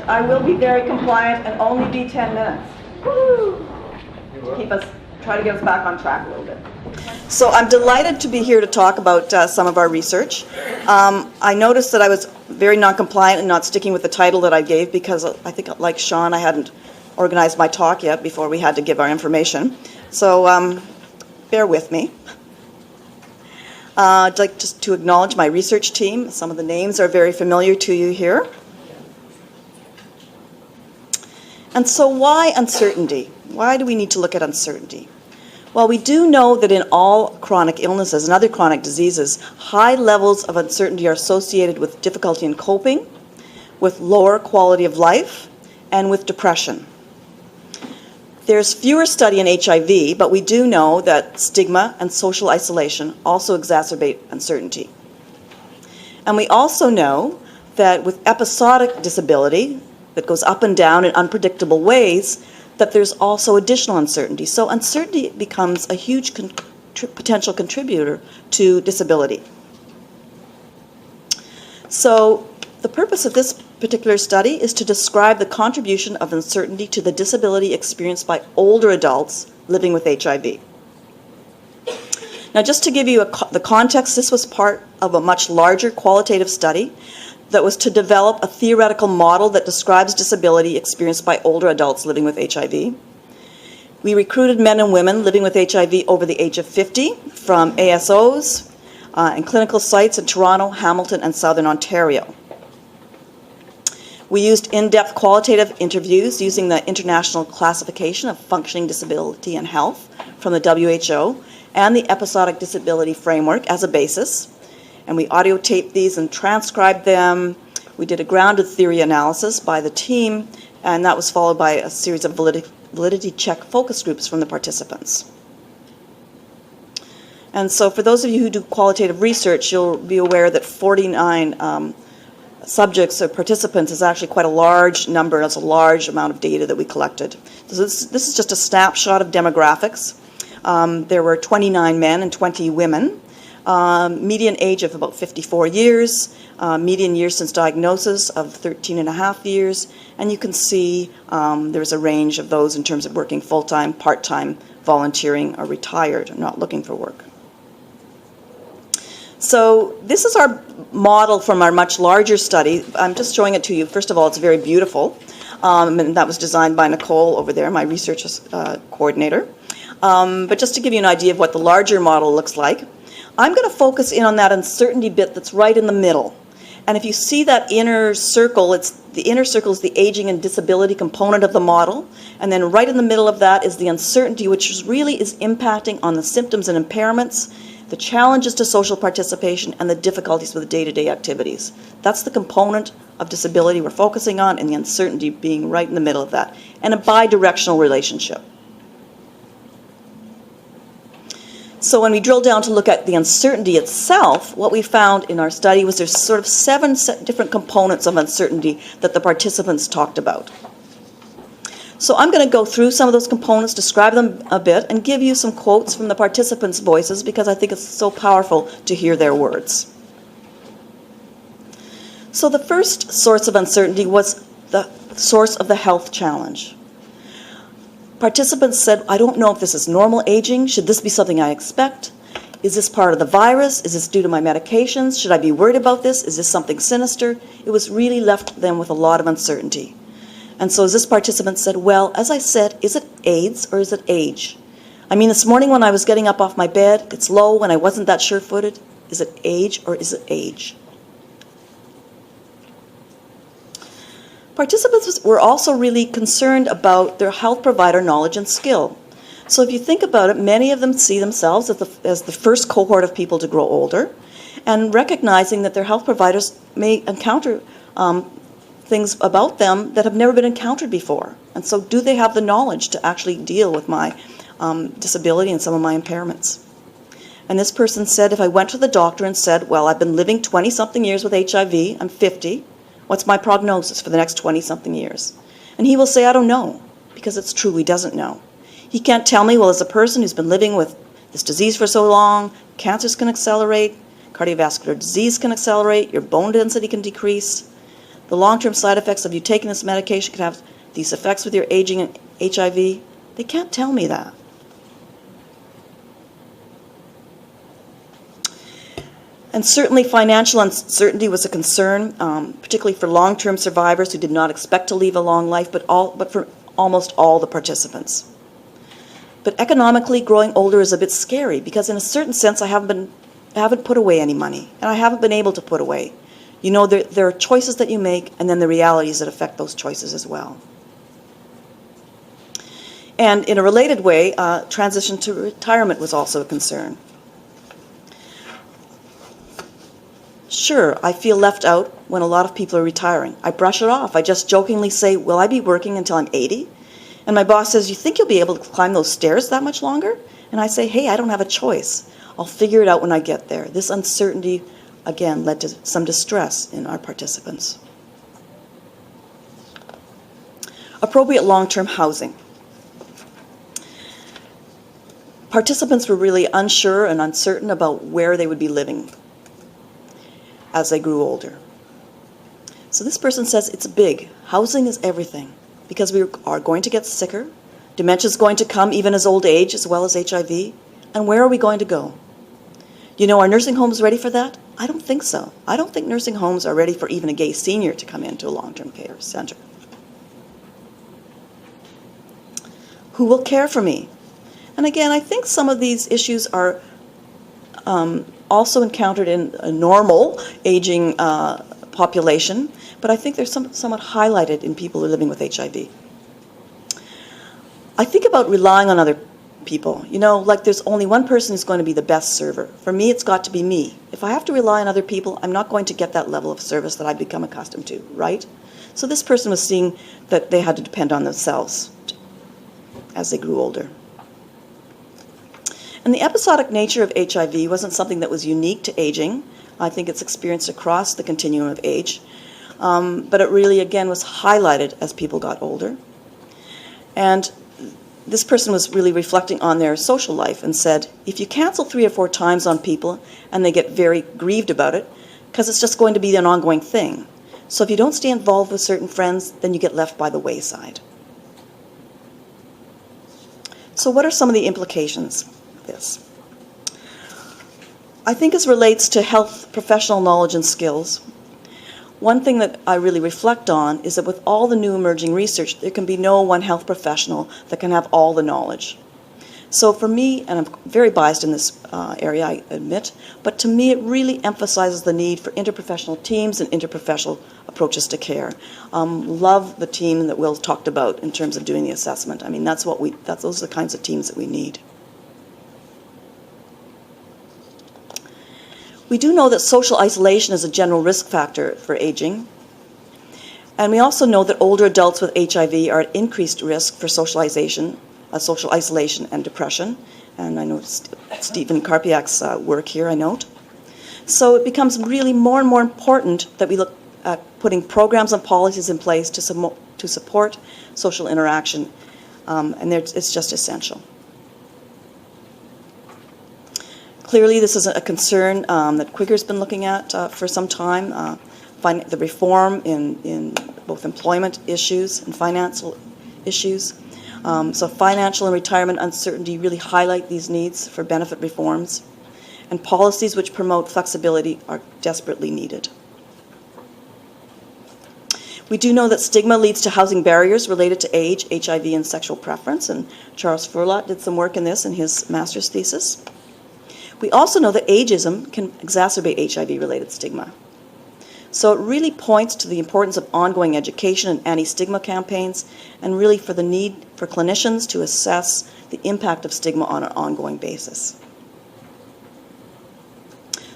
I will be very compliant and only be 10 minutes. Woo! Try to get us back on track a little bit. So I'm delighted to be here to talk about some of our research. I noticed that I was very non-compliant and not sticking with the title that I gave because I think, like Sean, I hadn't organized my talk yet before we had to give our information. So bear with me. I'd like just to acknowledge my research team. Some of the names are very familiar to you here. And so why uncertainty? Why do we need to look at uncertainty? Well, we do know that in all chronic illnesses and other chronic diseases, high levels of uncertainty are associated with difficulty in coping, with lower quality of life, and with depression. There's fewer study in HIV, but we do know that stigma and social isolation also exacerbate uncertainty. And we also know that with episodic disability that goes up and down in unpredictable ways, that there's also additional uncertainty. So uncertainty becomes a huge potential contributor to disability. So the purpose of this particular study is to describe the contribution of uncertainty to the disability experienced by older adults living with HIV. Now, just to give you the context, this was part of a much larger qualitative study that was to develop a theoretical model that describes disability experienced by older adults living with HIV. We recruited men and women living with HIV over the age of 50 from ASOs and clinical sites in Toronto, Hamilton, and Southern Ontario. We used in-depth qualitative interviews using the International Classification of Functioning Disability and Health from the WHO and the Episodic Disability Framework as a basis. And we audio taped these and transcribed them. We did a grounded theory analysis by the team, and that was followed by a series of validity check focus groups from the participants. And so for those of you who do qualitative research, you'll be aware that 49 subjects or participants is actually quite a large number. That's a large amount of data that we collected. So this is just a snapshot of demographics. There were 29 men and 20 women. Median age of about 54 years, median years since diagnosis of 13 and a half years, and you can see there's a range of those in terms of working full-time, part-time, volunteering, or retired, or not looking for work. So this is our model from our much larger study. I'm just showing it to you. First of all, it's very beautiful, and that was designed by Nicole over there, my research coordinator. But just to give you an idea of what the larger model looks like, I'm going to focus in on that uncertainty bit that's right in the middle. And if you see that inner circle, the inner circle is the aging and disability component of the model. And then right in the middle of that is the uncertainty, which really is impacting on the symptoms and impairments, the challenges to social participation, and the difficulties with day-to-day activities. That's the component of disability we're focusing on, and the uncertainty being right in the middle of that, and a bi-directional relationship. So when we drill down to look at the uncertainty itself, what we found in our study was there's sort of 7 different components of uncertainty that the participants talked about. So I'm going to go through some of those components, describe them a bit, and give you some quotes from the participants' voices because I think it's so powerful to hear their words. So the first source of uncertainty was the source of the health challenge. Participants said, I don't know if this is normal aging. Should this be something I expect? Is this part of the virus? Is this due to my medications? Should I be worried about this? Is this something sinister? It was really left them with a lot of uncertainty. And so as this participant said, well, as I said, is it AIDS or is it age? I mean, this morning when I was getting up off my bed, it's low when I wasn't that sure-footed. Is it age or is it age? Participants were also really concerned about their health provider knowledge and skill. So if you think about it, many of them see themselves as the first cohort of people to grow older, and recognizing that their health providers may encounter things about them that have never been encountered before. And so do they have the knowledge to actually deal with my disability and some of my impairments? And this person said, if I went to the doctor and said, well, I've been living 20-something years with HIV, I'm 50, what's my prognosis for the next 20-something years? And he will say, I don't know, because it's true, he doesn't know. He can't tell me, well, as a person who's been living with this disease for so long, cancers can accelerate, cardiovascular disease can accelerate, your bone density can decrease. The long-term side effects of you taking this medication can have these effects with your aging and HIV. They can't tell me that. And certainly financial uncertainty was a concern, particularly for long-term survivors who did not expect to live a long life, but for almost all the participants. But economically, growing older is a bit scary because in a certain sense I haven't put away any money, and I haven't been able to put away. You know, there are choices that you make, and then the realities that affect those choices as well. And in a related way, transition to retirement was also a concern. Sure, I feel left out when a lot of people are retiring. I brush it off. I just jokingly say, will I be working until I'm 80? And my boss says, you think you'll be able to climb those stairs that much longer? And I say, hey, I don't have a choice. I'll figure it out when I get there. This uncertainty, again, led to some distress in our participants. Appropriate long-term housing. Participants were really unsure and uncertain about where they would be living as they grew older. So this person says it's big. Housing is everything because we are going to get sicker. Dementia is going to come even as old age as well as HIV. And where are we going to go? You know, are nursing homes ready for that? I don't think so. I don't think nursing homes are ready for even a gay senior to come into a long-term care center. Who will care for me? And again, I think some of these issues are also encountered in a normal aging population, but I think they're somewhat highlighted in people who are living with HIV. I think about relying on other people. You know, like there's only one person who's going to be the best server. For me, it's got to be me. If I have to rely on other people, I'm not going to get that level of service that I've become accustomed to, right? So this person was seeing that they had to depend on themselves as they grew older. And the episodic nature of HIV wasn't something that was unique to aging. I think it's experienced across the continuum of age. But it really, again, was highlighted as people got older. And this person was really reflecting on their social life and said, if you cancel 3 or 4 times on people and they get very grieved about it, because it's just going to be an ongoing thing. So if you don't stay involved with certain friends, then you get left by the wayside. So what are some of the implications? This. I think as relates to health professional knowledge and skills, one thing that I really reflect on is that with all the new emerging research, there can be no one health professional that can have all the knowledge. So for me, and I'm very biased in this area, I admit, but to me it really emphasizes the need for interprofessional teams and interprofessional approaches to care. Love the team that Will talked about in terms of doing the assessment. I mean, those are the kinds of teams that we need. We do know that social isolation is a general risk factor for aging. And we also know that older adults with HIV are at increased risk for social isolation and depression. And I know Stephen Karpiak's work here, I note. So it becomes really more and more important that we look at putting programs and policies in place to support social interaction. And it's just essential. Clearly, this is a concern that Quigger's been looking at for some time, the reform in both employment issues and financial issues. So financial and retirement uncertainty really highlight these needs for benefit reforms, and policies which promote flexibility are desperately needed. We do know that stigma leads to housing barriers related to age, HIV, and sexual preference, and Charles Furlot did some work in this in his master's thesis. We also know that ageism can exacerbate HIV-related stigma. So it really points to the importance of ongoing education and anti-stigma campaigns, and really for the need for clinicians to assess the impact of stigma on an ongoing basis.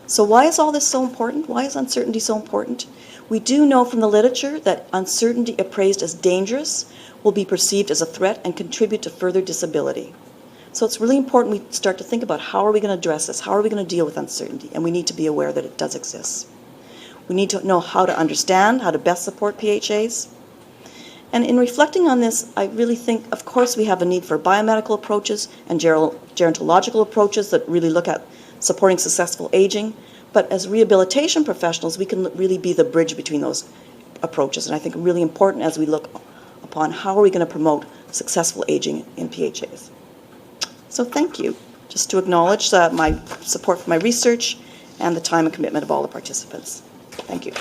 So why is all this so important? Why is uncertainty so important? We do know from the literature that uncertainty appraised as dangerous will be perceived as a threat and contribute to further disability. So it's really important we start to think about how are we going to address this? How are we going to deal with uncertainty? And we need to be aware that it does exist. We need to know how to understand, how to best support PHAs. And in reflecting on this, I really think, of course, we have a need for biomedical approaches and gerontological approaches that really look at supporting successful aging. But as rehabilitation professionals, we can really be the bridge between those approaches, and I think really important as we look upon how are we going to promote successful aging in PHAs. So thank you. Just to acknowledge my support for my research and the time and commitment of all the participants. Thank you.